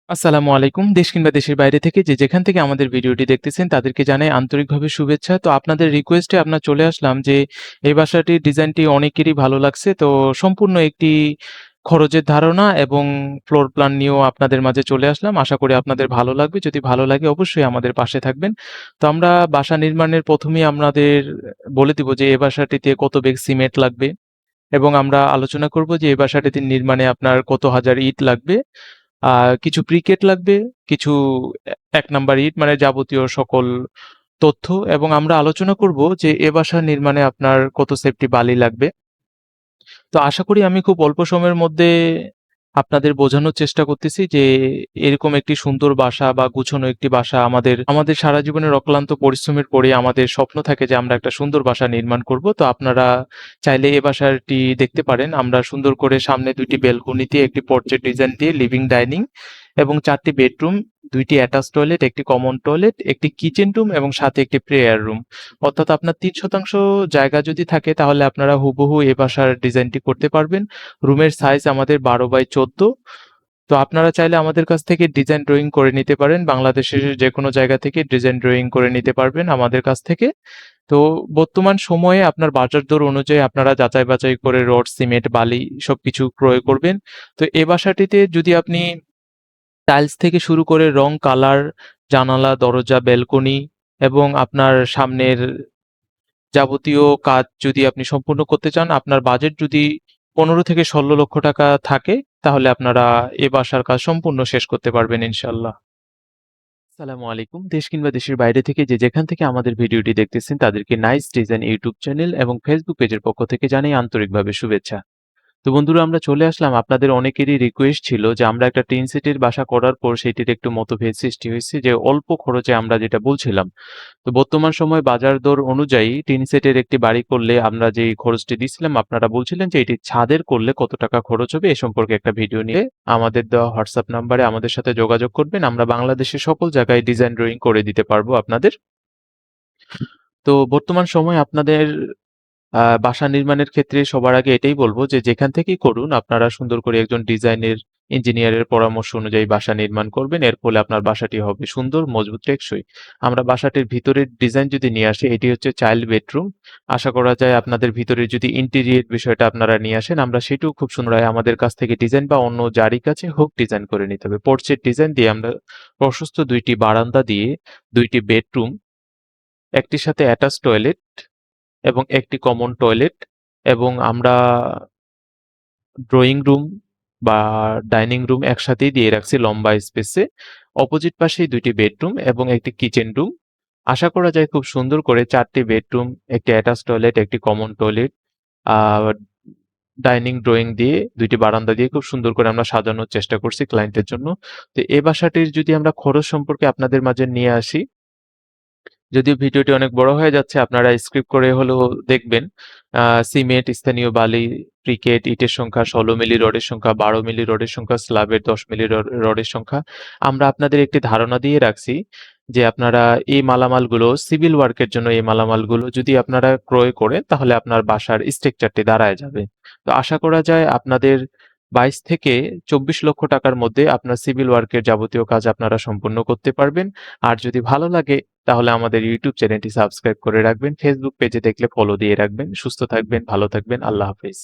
আসসালামু আলাইকুম। দেশ কিংবা দেশের বাইরে থেকে যে যেখান থেকে আমাদের ভিডিওটি দেখতেছেন তাদেরকে জানাই আন্তরিকভাবে শুভেচ্ছা। তো আপনাদের রিকোয়েস্টে আমরা চলে আসলাম যে এই বাসাটির ডিজাইনটি অনেকেরই ভালো লাগছে। তো সম্পূর্ণ একটি খরচের ধারণা এবং ফ্লোর প্ল্যান নিয়েও আপনাদের মাঝে চলে আসলাম। আশা করি আপনাদের ভালো লাগবে। যদি ভালো লাগে অবশ্যই আমাদের পাশে থাকবেন। তো আমরা বাসা নির্মাণের ১ম এই আপনাদের বলে দিব যে এই বাসাটিতে কত ব্যাগ সিমেন্ট লাগবে এবং আমরা আলোচনা করব যে এই বাসাটিতে নির্মাণে আপনার কত হাজার ইট লাগবে। কিছু প্রিকেট লাগবে, কিছু ১ নাম্বার ইট মানে যাবতীয় সকল তথ্য এবং আমরা আলোচনা করব যে এ বাসা নির্মাণে আপনার কত সেফটি বালি লাগবে। তো আশা করি আমি খুব অল্প সময়ের মধ্যে আপনাদের বোঝানোর চেষ্টা করতেছি যে এরকম একটি সুন্দর বাসা বা গুছানো একটি বাসা আমাদের সারা জীবনের অক্লান্ত পরিশ্রমের পরে আমাদের স্বপ্ন থাকে যে আমরা একটা সুন্দর বাসা নির্মাণ করব। তো আপনারা চাইলে এ বাসাটি দেখতে পারেন। আমরা সুন্দর করে সামনে ২ টি ব্যালকনিতে একটি পোর্ট্রেট ডিজাইন দিয়ে লিভিং ডাইনিং এবং ৪ টি বেডরুম, ২ টি অ্যাটাচ টয়লেট, একটি কমন টয়লেট, একটি কিচেন রুম এবং সাথে একটি প্রেয়ার রুম। অর্থাৎ আপনার ৩% জায়গা যদি থাকে তাহলে আপনারা হুবহু এ বাসার ডিজাইনটি করতে পারবেন। রুমের সাইজ আমাদের ১২/১৪। তো আপনারা চাইলে আমাদের কাছ থেকে ডিজাইন ড্রয়িং করে নিতে পারেন। বাংলাদেশের যেকোনো জায়গা থেকে ডিজাইন ড্রয়িং করে নিতে পারবেন আমাদের কাছ থেকে। তো বর্তমান সময়ে আপনার বাজার দর অনুযায়ী আপনারা যাচাই বাছাই করে রড, সিমেন্ট, বালি সবকিছু ক্রয় করবেন। তো এ বাসাটিতে যদি আপনি টাইলস থেকে শুরু করে রং, কালার, জানালা, দরজা, ব্যালকনি এবং আপনার সামনের যাবতীয় কাজ যদি আপনি সম্পূর্ণ করতে চান, আপনার বাজেট যদি ১৫ থেকে ১৬ লক্ষ টাকা থাকে, তাহলে আপনারা এ বাসার কাজ সম্পূর্ণ শেষ করতে পারবেন ইনশাআল্লাহ। আসসালামু আলাইকুম। দেশ কিংবা দেশের বাইরে থেকে যে যেখান থেকে আমাদের ভিডিওটি দেখতেছেন তাদেরকে নাইস ডিজাইন ইউটিউব চ্যানেল এবং ফেসবুক পেজের পক্ষ থেকে জানাই আন্তরিকভাবে শুভেচ্ছা। তো বন্ধুরা আমরা চলে আসলাম। আপনাদের অনেকেরই রিকোয়েস্ট ছিল যে আমরা একটা টিন সেটের বাসা করার পর সেটির একটু মতভেদ সৃষ্টি হয়েছে যে অল্প খরচে আমরা যেটা বলছিলাম। তো বর্তমান সময়ে বাজার দর অনুযায়ী টিন সেটের একটি বাড়ি করলে আমরা যেই খরচটি দিচ্ছিলাম আপনারা বলছিলেন যে এটি ছাদের করলে কত টাকা খরচ হবে এ সম্পর্কে একটা ভিডিও নিয়ে আমাদের দেওয়া হোয়াটসঅ্যাপ নাম্বারে আমাদের সাথে যোগাযোগ করবেন। আমরা বাংলাদেশের সকল জায়গায় ডিজাইন ড্রয়িং করে দিতে পারবো আপনাদের। তো বর্তমান সময়ে আপনাদের বাসা নির্মাণের ক্ষেত্রে সবার আগে এটাই বলব যে যেখান থেকেই করুন আপনারা সুন্দর করে একজন ডিজাইনের ইঞ্জিনিয়ারের পরামর্শ অনুযায়ী বাসা নির্মাণ করবেন। এর ফলে আপনার বাসাটি হবে সুন্দর, মজবুত, টেকসই। আমরা বাসাটির ভিতরের ডিজাইন যদি নিয়ে আসি, এটি হচ্ছে চাইল্ড বেডরুম। আশা করা যায় আপনাদের ভিতরে যদি ইন্টেরিয়র বিষয়টা আপনারা নিয়ে আসেন, আমরা সেটিও খুব সুন্দর হয় আমাদের কাছ থেকে ডিজাইন বা অন্য যারই কাছে হোক ডিজাইন করে নিতে হবে। পোর্চের ডিজাইন দিয়ে আমরা প্রশস্ত ২ টি বারান্দা দিয়ে ২ টি বেডরুম, একটির সাথে অ্যাটাচ টয়লেট এবং একটি কমন টয়লেট এবং আমরা ড্রয়িং রুম বা ডাইনিং রুম একসাথেই দিয়ে রাখছি লম্বা স্পেসে। অপোজিট পাশেই ২ টি বেডরুম এবং একটি কিচেন রুম। আশা করা যায় খুব সুন্দর করে ৪ টি বেডরুম, একটি অ্যাটাচ টয়লেট, একটি কমন টয়লেট, আ ডাইনিং ড্রয়িং দিয়ে ২ টি বারান্দা দিয়ে খুব সুন্দর করে আমরা সাজানোর চেষ্টা করছি ক্লায়েন্টের জন্য। তো এই বাসাটির যদি আমরা খরচ সম্পর্কে আপনাদের মাঝে নিয়ে আসি, যদিও ভিডিওটি অনেক বড় হয়ে যাচ্ছে আপনারা স্ক্রিপ্ট করে হলেও দেখবেন। সিমেন্ট, স্থানীয় বালি, ব্রিকেট, ইটের সংখ্যা, ১৬ মিলি রডের সংখ্যা, ১২ মিলি রডের সংখ্যা, স্ল্যাবের ১০ মিলি রডের সংখ্যা। আমরা আপনাদের একটি ধারণা দিয়ে রাখছি যে আপনারা এই মালামালগুলো সিভিল ওয়ার্কের জন্য এই মালামালগুলো যদি আপনারা ক্রয় করেন তাহলে আপনার বাসার স্ট্রাকচারটি দাঁড়ায় যাবে। তো আশা করা যায় আপনাদের ২২ থেকে ২৪ লক্ষ টাকার মধ্যে আপনার সিভিল ওয়ার্কের যাবতীয় কাজ আপনারা সম্পূর্ণ করতে পারবেন। আর যদি ভালো লাগে তাহলে আমাদের ইউটিউব চ্যানেলটি সাবস্ক্রাইব করে রাখবেন। ফেসবুক পেজে দেখলে ফলো দিয়ে রাখবেন। সুস্থ থাকবেন, ভালো থাকবেন। আল্লাহ হাফেজ।